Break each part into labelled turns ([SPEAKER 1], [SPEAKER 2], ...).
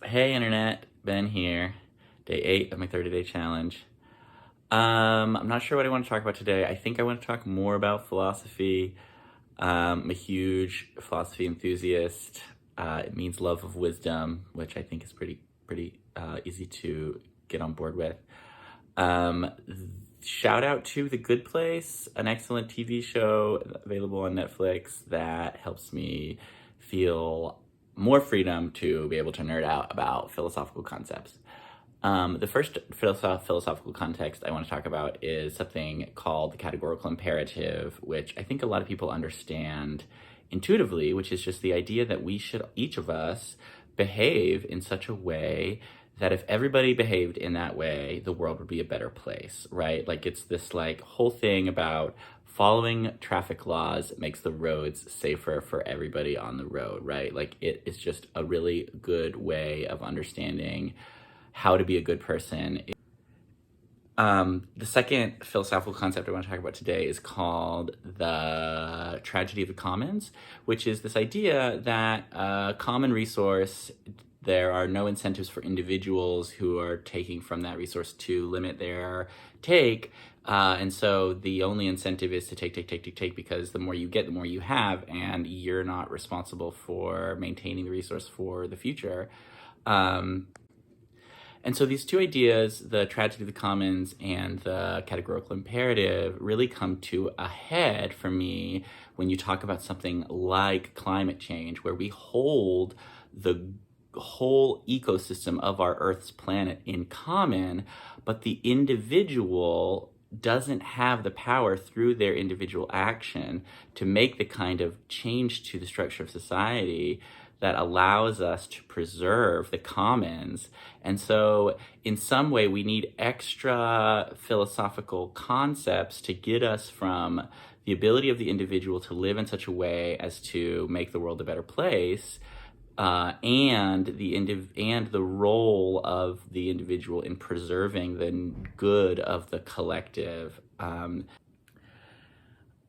[SPEAKER 1] Hey internet, Ben here. Day 8 of my 30-day challenge. I'm not sure what I want to talk about today. I think I want to talk more about philosophy. I'm a huge philosophy enthusiast. It means love of wisdom, which I think is pretty easy to get on board with. Um, Shout out to The Good Place, an excellent TV show available on Netflix that helps me feel more freedom to be able to nerd out about philosophical concepts. The first philosophical context I want to talk about is something called the Categorical Imperative, which I think a lot of people understand intuitively, which is just the idea that we should, each of us, behave in such a way that if everybody behaved in that way, the world would be a better place, right? Like it's this like whole thing about following traffic laws makes the roads safer for everybody on the road, right? Like it is just a really good way of understanding how to be a good person. The second philosophical concept I want to talk about today is called the tragedy of the commons, which is this idea that a common resource, there are no incentives for individuals who are taking from that resource to limit their take. And so the only incentive is to take, because the more you get, the more you have, and you're not responsible for maintaining the resource for the future. And so these two ideas, the tragedy of the commons and the categorical imperative, really come to a head for me when you talk about something like climate change, where we hold the whole ecosystem of our Earth's planet in common, but the individual doesn't have the power through their individual action to make the kind of change to the structure of society that allows us to preserve the commons. And so in some way we need extra philosophical concepts to get us from the ability of the individual to live in such a way as to make the world a better place, and the role of the individual in preserving the good of the collective. I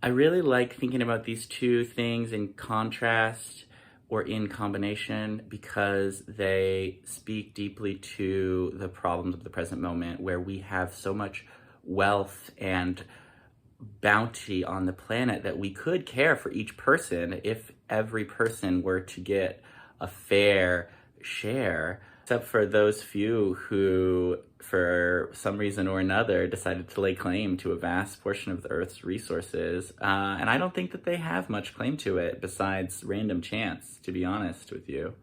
[SPEAKER 1] really like thinking about these two things in contrast or in combination because they speak deeply to the problems of the present moment, where we have so much wealth and bounty on the planet that we could care for each person if every person were to get a fair share, except for those few who, for some reason or another, decided to lay claim to a vast portion of the Earth's resources. And I don't think that they have much claim to it besides random chance, to be honest with you.